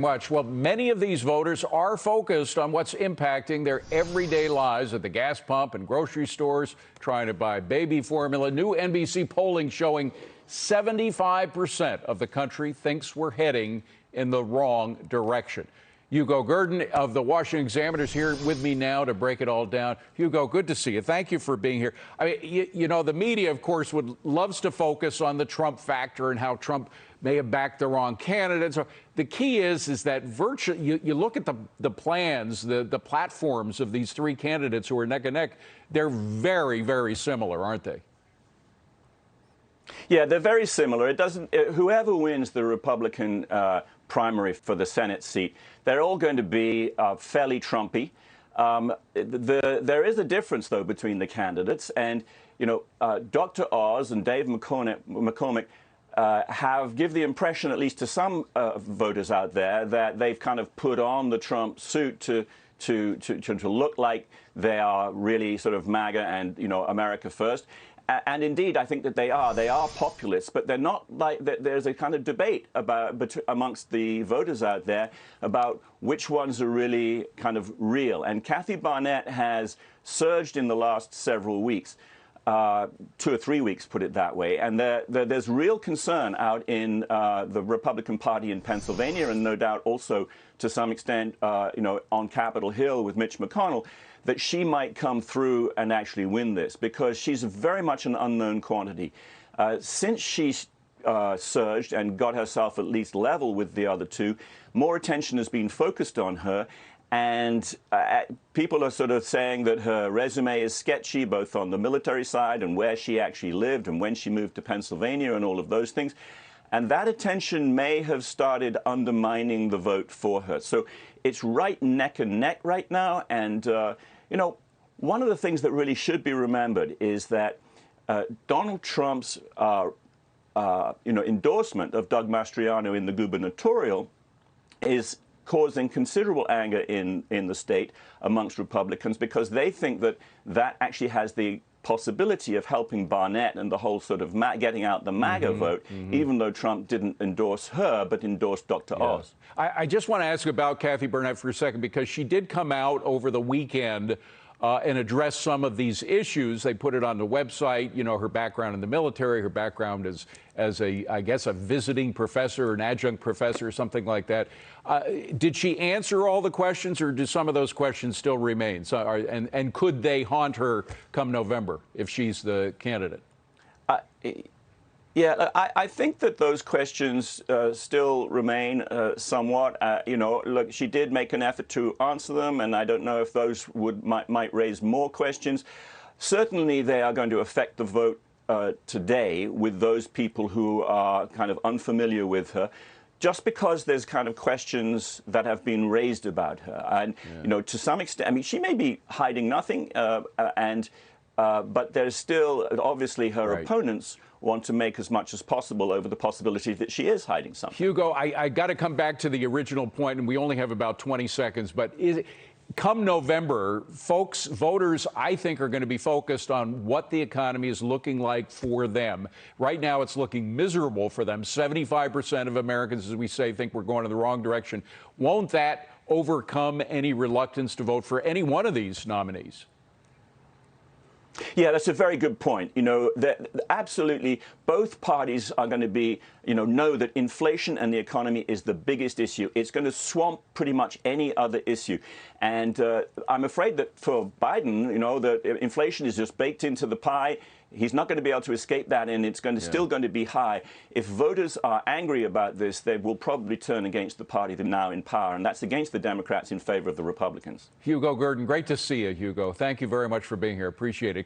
Much. Well, many of these voters are focused on what's impacting their everyday lives at the gas pump and grocery stores, trying to buy baby formula. New NBC polling showing 75% of the country thinks we're heading in the wrong direction. Hugo Gurdon of the Washington Examiner is here with me now to break it all down. Hugo, good to see you. Thank you for being here. I mean, you know, the media, of course, loves to focus on the Trump factor and how Trump may have backed the wrong candidate. So the key is that virtually, you look at the plans, the platforms of these three candidates who are neck and neck, they're very, very similar, aren't they? Yeah, they're very similar. Whoever wins the Republican primary for the Senate seat, they're all going to be fairly Trumpy. There is a difference, though, between the candidates. And, you know, Dr. Oz and Dave McCormick give the impression, at least to some voters out there, that they've kind of put on the Trump suit to look like they are really sort of MAGA and, you know, America first. And indeed, I think that they are. They are populists, but they're not like there's a kind of debate amongst the voters out there about which ones are really kind of real. And Kathy Barnett has surged in the last several weeks. 2 or 3 weeks, put it that way. And there's real concern out in the Republican Party in Pennsylvania, and no doubt also to some extent, you know, on Capitol Hill with Mitch McConnell, that she might come through and actually win this, because she's very much an unknown quantity. Since she surged and got herself at least level with the other two, more attention has been focused on her. And people are sort of saying that her resume is sketchy, both on the military side and where she actually lived and when she moved to Pennsylvania and all of those things. And that attention may have started undermining the vote for her. So it's right neck and neck right now. And, you know, one of the things that really should be remembered is that Donald Trump's, you know, endorsement of Doug Mastriano in the gubernatorial is causing considerable anger in the state amongst Republicans, because they think that that actually has the possibility of helping Barnett and the whole sort of getting out the MAGA vote, even though Trump didn't endorse her, but endorsed Dr. Oz. I just want to ask about Kathy Barnett for a second, because she did come out over the weekend and address some of these issues. They put it on the website, you know, her background in the military, her background as a, I guess, a visiting professor, an adjunct professor or something like that. Did she answer all the questions, or do some of those questions still remain? So, and could they haunt her come November if she's the candidate? Yeah, I think that those questions still remain somewhat. You know, look, she did make an effort to answer them, and I don't know if those might raise more questions. Certainly, they are going to affect the vote today with those people who are kind of unfamiliar with her, just because there's kind of questions that have been raised about her. And, you know, to some extent, I mean, she may be hiding nothing, but there's still, obviously, her opponents want to make as much as possible over the possibility that she is hiding something. Hugo, I got to come back to the original point, and we only have about 20 seconds, but come November, voters, I think, are going to be focused on what the economy is looking like for them. Right now, it's looking miserable for them. 75% of Americans, as we say, think we're going in the wrong direction. Won't that overcome any reluctance to vote for any one of these nominees? Yeah, that's a very good point. You know, that absolutely both parties are going to be, you know that inflation and the economy is the biggest issue. It's going to swamp pretty much any other issue. And I'm afraid that for Biden, you know, that inflation is just baked into the pie. He's not going to be able to escape that, and it's going to still going to be high. If voters are angry about this, they will probably turn against the party that's now in power, and that's against the Democrats in favor of the Republicans. Hugo Gurdon, great to see you, Hugo. Thank you very much for being here. Appreciate it.